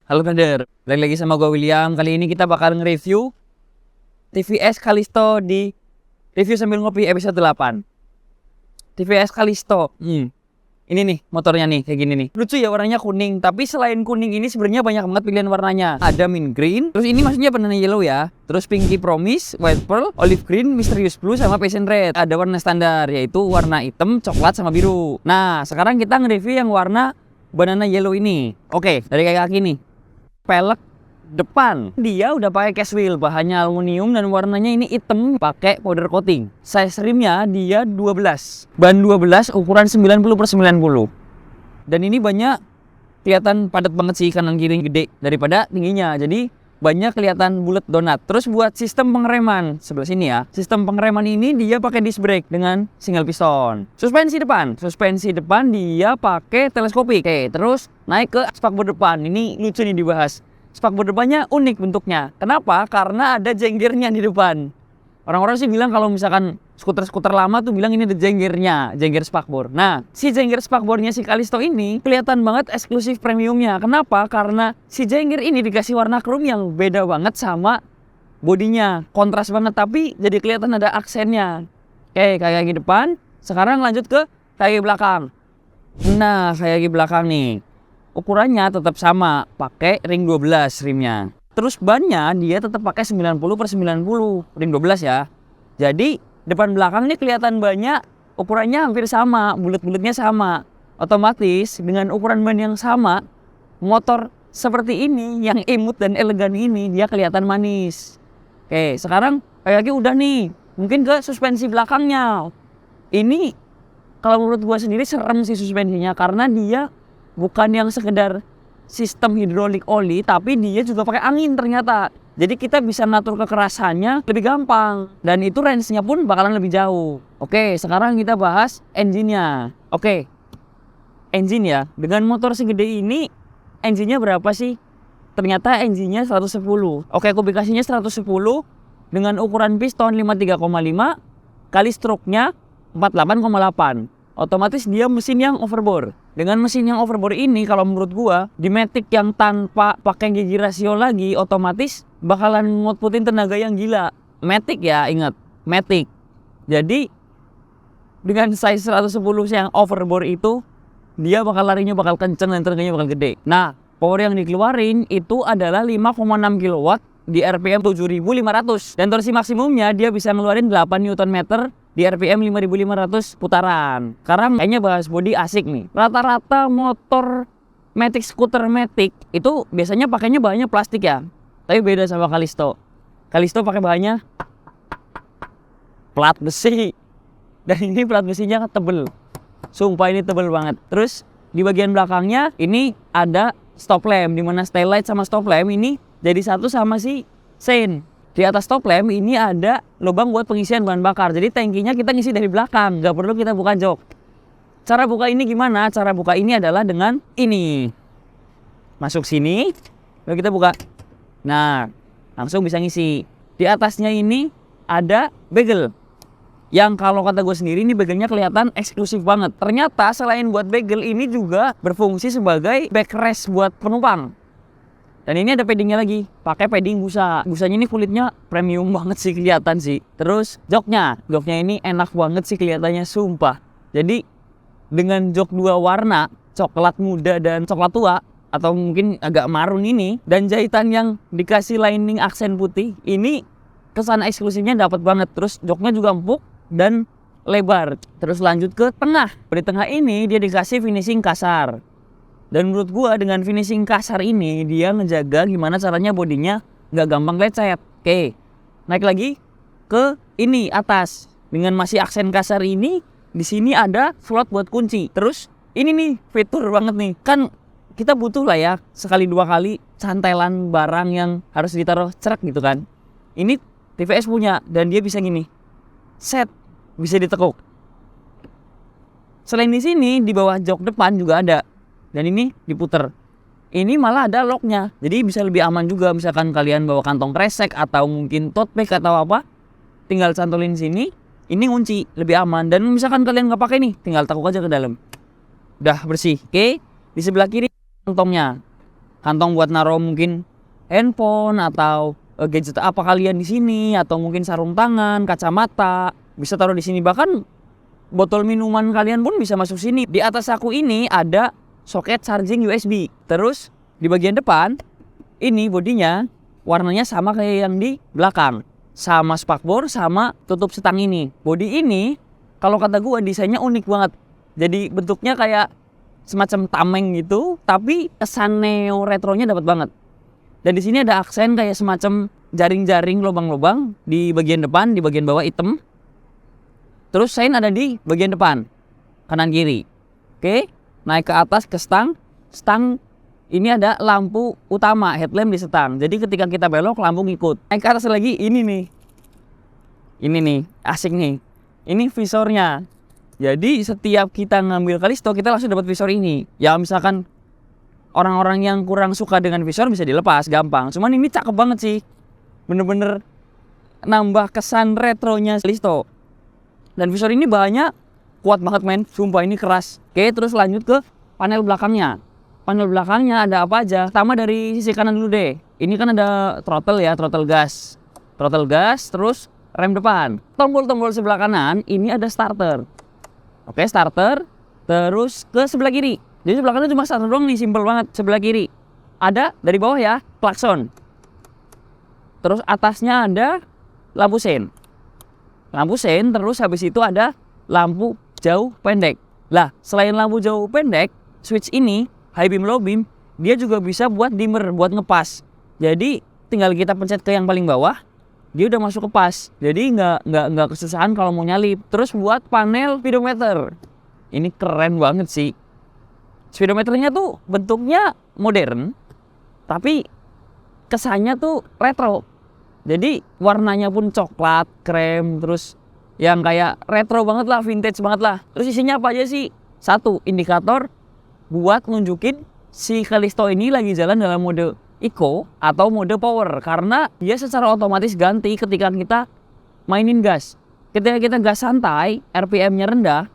Halo brother, balik lagi sama gue William. Kali ini kita bakal nge-review TVS Callisto di Review Sambil Ngopi episode 8. TVS Callisto. Ini nih motornya nih, kayak gini nih. Lucu ya, warnanya kuning. Tapi selain kuning ini sebenarnya banyak banget pilihan warnanya. Ada mint green, terus ini maksudnya banana yellow ya. Terus pinky promise, white pearl, olive green, mysterious blue, sama passion red. Ada warna standar, yaitu warna hitam, coklat, sama biru. Nah, sekarang kita nge-review yang warna banana yellow ini. Oke, dari kaki nih. Pelek depan dia udah pakai cast wheel, bahannya aluminium dan warnanya ini hitam, pakai powder coating. Size rimnya dia 12, ban 12 ukuran 90/90. Dan ini banyak kelihatan padat banget sih, kanan kiri gede daripada tingginya, jadi banyak kelihatan bulat donat. Terus buat sistem pengereman sebelah sini ya, sistem pengereman ini dia pakai disc brake dengan single piston. Suspensi depan dia pakai teleskopik. Oke, terus naik ke spakbor depan. Ini lucu nih dibahas. Spakbor depannya unik bentuknya. Kenapa? Karena ada jenggernya di depan. Orang-orang sih bilang kalau misalkan skuter-skuter lama tuh bilang ini ada jenggernya, jengger spakbor. Nah, si jengger spakbornya si Callisto ini kelihatan banget eksklusif premiumnya. Kenapa? Karena si jengger ini dikasih warna chrome yang beda banget sama bodinya. Kontras banget, tapi jadi kelihatan ada aksennya. Oke, kaki depan. Sekarang lanjut ke kaki belakang. Nah, kaki belakang nih. Ukurannya tetap sama, pakai ring 12 rimnya. Terus bannya dia tetap pakai 90/90, ring 12 ya. Jadi depan belakang ini kelihatan banyak, ukurannya hampir sama, bulat-bulatnya sama. Otomatis dengan ukuran ban yang sama, motor seperti ini yang imut dan elegan ini dia kelihatan manis. Oke, sekarang kaki udah nih. Mungkin ke suspensi belakangnya. Ini kalau menurut gua sendiri serem sih suspensinya, karena dia bukan yang sekedar sistem hidrolik oli, tapi dia juga pakai angin ternyata. Jadi kita bisa mengatur kekerasannya lebih gampang, dan itu range-nya pun bakalan lebih jauh. Oke, sekarang kita bahas engine-nya. Oke, engine ya. Dengan motor segede ini, engine-nya berapa sih? Ternyata engine-nya 110. Oke, kubikasinya 110 dengan ukuran piston 53,5 kali stroke-nya 48,8. Otomatis dia mesin yang overbore. Dengan mesin yang overbore ini, kalau menurut gua, di Matic yang tanpa pakai gigi rasio lagi, otomatis bakalan ngutputin tenaga yang gila. Matic ya, ingat, Matic. Jadi dengan size 110 yang overbore itu, dia bakal larinya bakal kenceng dan tenaganya bakal gede. Nah, power yang dikeluarin itu adalah 5,6 kW di RPM 7.500, dan torsi maksimumnya dia bisa ngeluarin 8 Nm di RPM 5.500 putaran. Sekarang kayaknya bahas body asik nih. Rata-rata motor Matic, skuter Matic itu biasanya pakainya bahannya plastik ya. Tapi beda sama Callisto. Callisto pakai bahannya plat besi. Dan ini plat besinya tebel. Sumpah ini tebel banget. Terus di bagian belakangnya ini ada stop lamp, dimana tail light sama stop lamp ini jadi satu sama si sein. Di atas stop lamp ini ada lubang buat pengisian bahan bakar. Jadi tangkinya kita ngisi dari belakang, nggak perlu kita buka jok. Cara buka ini gimana? Cara buka ini adalah dengan ini. Masuk sini, lalu kita buka. Nah, langsung bisa ngisi. Di atasnya ini ada bagel. Yang kalau kata gue sendiri ini bagelnya kelihatan eksklusif banget. Ternyata selain buat bagel, ini juga berfungsi sebagai backrest buat penumpang. Dan ini ada paddingnya lagi, pakai padding busa. Busanya ini kulitnya premium banget sih kelihatan sih. Terus joknya ini enak banget sih kelihatannya, sumpah. Jadi dengan jok dua warna, coklat muda dan coklat tua, atau mungkin agak marun ini, dan jahitan yang dikasih lining aksen putih, ini kesan eksklusifnya dapat banget. Terus joknya juga empuk dan lebar. Terus lanjut ke tengah. Di tengah ini dia dikasih finishing kasar. Dan menurut gua dengan finishing kasar ini dia ngejaga gimana caranya bodinya nggak gampang lecet. Oke, naik lagi ke ini atas dengan masih aksen kasar ini. Di sini ada slot buat kunci. Terus ini nih fitur banget nih. Kan kita butuh lah ya sekali dua kali cantelan barang yang harus ditaruh cerak gitu kan. Ini TVS punya dan dia bisa gini. Set, bisa ditekuk. Selain di sini di bawah jok depan juga ada. Dan ini diputer. Ini malah ada locknya. Jadi bisa lebih aman juga. Misalkan kalian bawa kantong kresek atau mungkin tote bag atau apa, tinggal cantolin sini. Ini ngunci, lebih aman. Dan misalkan kalian nggak pakai nih, tinggal takuk aja ke dalam. Udah bersih. Oke. Di sebelah kiri kantongnya. kantong buat naruh mungkin handphone atau gadget apa kalian di sini, atau mungkin sarung tangan, kacamata, bisa taruh di sini. Bahkan botol minuman kalian pun bisa masuk sini. Di atas aku ini ada soket charging USB. Terus di bagian depan ini bodinya warnanya sama kayak yang di belakang, sama spakbor, sama tutup setang ini. Bodi ini kalau kata gua desainnya unik banget. Jadi bentuknya kayak semacam tameng gitu, tapi kesan neo retronya dapat banget. Dan di sini ada aksen kayak semacam jaring-jaring lubang-lubang di bagian depan, di bagian bawah hitam. Terus sein ada di bagian depan, kanan kiri. Oke, naik ke atas ke stang. Stang ini ada lampu utama, headlamp di stang. Jadi ketika kita belok, lampu ngikut. Naik ke atas lagi, ini nih. Ini nih, asik nih. Ini visornya. Jadi setiap kita ngambil Callisto, kita langsung dapat visor ini. Ya misalkan orang-orang yang kurang suka dengan visor bisa dilepas, gampang. Cuman ini cakep banget sih. Bener-bener nambah kesan retronya Callisto. Dan visor ini bahannya kuat banget men, sumpah ini keras. Oke, terus lanjut ke panel belakangnya. Panel belakangnya ada apa aja? Pertama dari sisi kanan dulu deh. Ini kan ada throttle ya, throttle gas. Throttle gas, terus rem depan. Tombol-tombol sebelah kanan, ini ada starter. Oke, starter. Terus ke sebelah kiri. Jadi sebelah kanan cuma starter doang nih, simple banget. Sebelah kiri ada dari bawah ya, klakson. Terus atasnya ada lampu sein. Lampu sein, terus habis itu ada lampu jauh pendek. Lah, selain lampu jauh pendek, switch ini, high beam, low beam, dia juga bisa buat dimmer, buat ngepas. Jadi, tinggal kita pencet ke yang paling bawah, dia udah masuk ke pas. Jadi, nggak kesusahan kalau mau nyalip. Terus buat panel speedometer. Ini keren banget sih. Speedometernya tuh bentuknya modern, tapi kesannya tuh retro. Jadi warnanya pun coklat, krem, terus yang kayak retro banget lah, vintage banget lah. Terus isinya apa aja sih? Satu, indikator buat nunjukin si Callisto ini lagi jalan dalam mode eco atau mode power. Karena dia secara otomatis ganti ketika kita mainin gas. Ketika kita gas santai, RPM-nya rendah,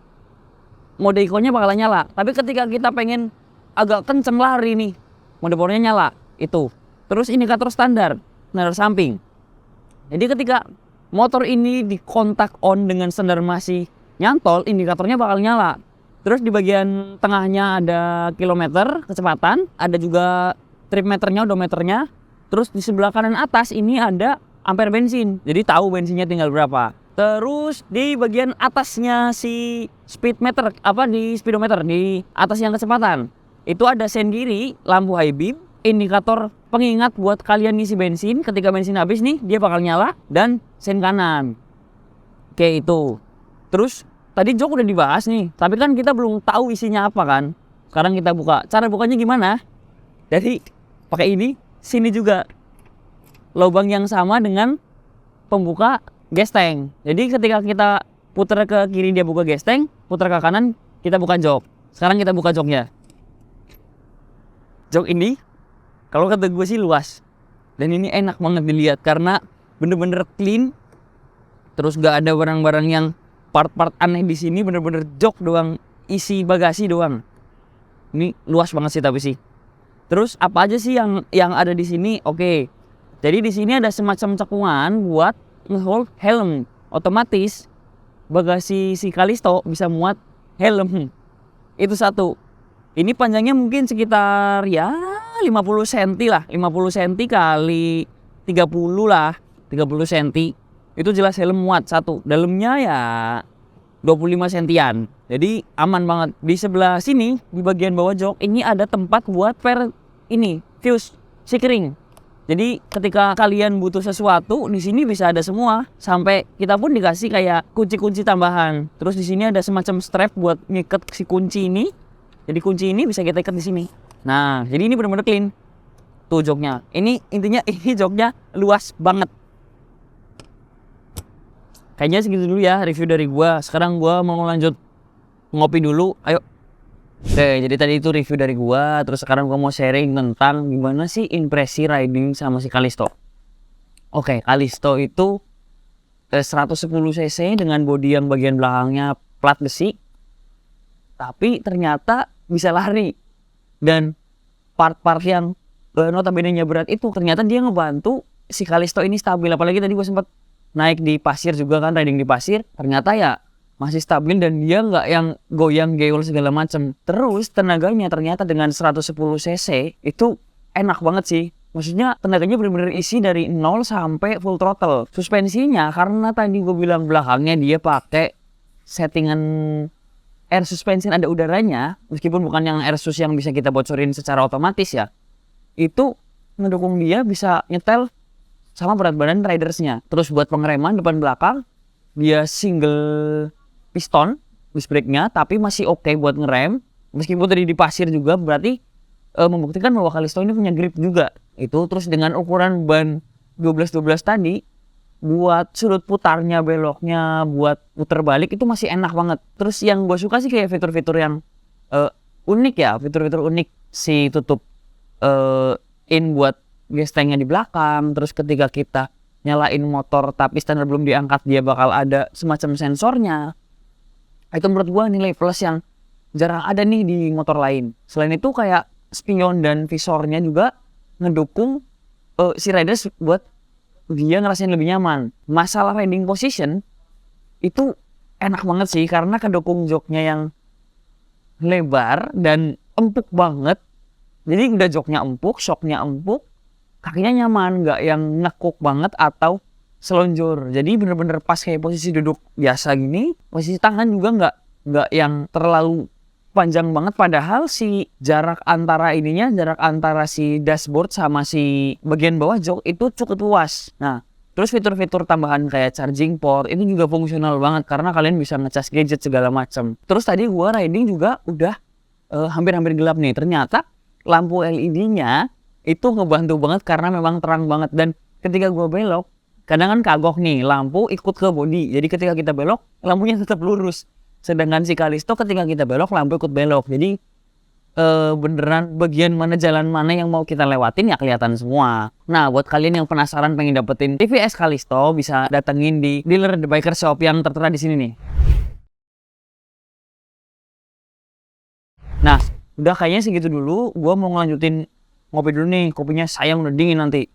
mode eco-nya bakalan nyala. Tapi ketika kita pengen agak kenceng lari nih, mode powernya nyala. Itu. Terus indikator standar samping. Jadi ketika motor ini dikontak on dengan standar masih nyantol, indikatornya bakal nyala. Terus di bagian tengahnya ada kilometer, kecepatan, ada juga trip meternya, odometernya. Terus di sebelah kanan atas ini ada ampere bensin. Jadi tahu bensinnya tinggal berapa. Terus di bagian atasnya si speedometer, di speedometer, di atas yang kecepatan, itu ada sein kiri, lampu high beam, indikator pengingat buat kalian ngisi bensin. Ketika bensin habis nih, dia bakal nyala. Dan sein kanan. Oke, itu. Terus tadi jok udah dibahas nih, tapi kan kita belum tahu isinya apa kan. Sekarang kita buka. Cara bukanya gimana? Jadi pakai ini, sini juga lubang yang sama dengan pembuka gas tank. Jadi ketika kita putar ke kiri dia buka gas tank, putar ke kanan kita buka jok. Sekarang kita buka joknya. Jok ini kalau kata gue sih luas, dan ini enak banget dilihat karena bener-bener clean. Terus gak ada barang-barang yang part-part aneh di sini, bener-bener jok doang, isi bagasi doang. Ini luas banget sih tapi sih. Terus apa aja sih yang ada di sini? Oke, jadi di sini ada semacam cekungan buat nge-hold helm. Otomatis bagasi si Callisto bisa muat helm. Itu satu. Ini panjangnya mungkin sekitar ya 50 cm lah, 50 cm kali 30 lah, 30 cm. Itu jelas helm muat satu. Dalamnya ya 25 sentian. Jadi aman banget. Di sebelah sini, di bagian bawah jok, ini ada tempat buat fuse sikring. Jadi ketika kalian butuh sesuatu, di sini bisa ada semua. Sampai kita pun dikasih kayak kunci-kunci tambahan. Terus di sini ada semacam strap buat ngikat si kunci ini. Jadi kunci ini bisa kita ikat di sini. Nah, jadi ini benar-benar clean. Tuh joknya. Ini intinya ini joknya luas banget. Kayaknya segitu dulu ya review dari gua. Sekarang gua mau lanjut ngopi dulu. Ayo. Oke, jadi tadi itu review dari gua. Terus sekarang gua mau sharing tentang gimana sih impresi riding sama si Callisto. Oke, Callisto itu 110 cc dengan bodi yang bagian belakangnya plat besi. Tapi ternyata bisa lari. Dan part-part yang notabene-nya berat itu ternyata dia ngebantu si Kalisto ini stabil. Apalagi tadi gue sempat naik di pasir juga kan, riding di pasir, ternyata ya masih stabil dan dia nggak yang goyang geol segala macam. Terus tenaganya ternyata dengan 110 cc itu enak banget sih. Maksudnya tenaganya benar-benar isi dari 0 sampai full throttle. Suspensinya karena tadi gue bilang belakangnya dia pakai settingan air suspension ada udaranya, meskipun bukan yang air sus yang bisa kita bocorin secara otomatis ya. Itu ngedukung dia bisa nyetel sama berat badan ridersnya. Terus buat pengereman depan belakang dia single piston disc brake-nya, tapi masih oke buat ngerem. Meskipun tadi di pasir juga, berarti membuktikan bahwa Kalisto ini punya grip juga. Itu terus dengan ukuran ban 12-12 tadi, buat sudut putarnya, beloknya, buat puter balik itu masih enak banget. Terus yang gue suka sih kayak fitur-fitur yang unik ya, fitur-fitur unik si tutup in buat gestengnya di belakang. Terus ketika kita nyalain motor tapi standar belum diangkat, dia bakal ada semacam sensornya. Itu menurut gue nilai plus yang jarang ada nih di motor lain. Selain itu kayak spion dan visornya juga ngedukung si riders buat dia ngerasain lebih nyaman. Masalah riding position itu enak banget sih karena kedukung joknya yang lebar dan empuk banget. Jadi udah joknya empuk, shocknya empuk, kakinya nyaman, nggak yang nekuk banget atau selonjor. Jadi bener-bener pas kayak posisi duduk biasa gini. Posisi tangan juga nggak yang terlalu panjang banget, padahal si jarak antara si dashboard sama si bagian bawah jok itu cukup luas. Nah, terus fitur-fitur tambahan kayak charging port itu juga fungsional banget karena kalian bisa ngecas gadget segala macam. Terus tadi gua riding juga udah hampir-hampir gelap nih. Ternyata lampu LED-nya itu ngebantu banget karena memang terang banget. Dan ketika gua belok, kadang kan kagok nih, lampu ikut ke bodi. Jadi ketika kita belok, lampunya tetap lurus. Sedangkan si Kalisto ketika kita belok, lampu ikut belok. Jadi beneran bagian mana jalan mana yang mau kita lewatin ya kelihatan semua. Nah, buat kalian yang penasaran pengen dapetin TVS Kalisto, bisa datengin di dealer The Biker Shop yang tertera di sini nih. Nah, udah kayaknya segitu dulu. Gua mau ngelanjutin ngopi dulu nih, kopinya sayang udah dingin nanti.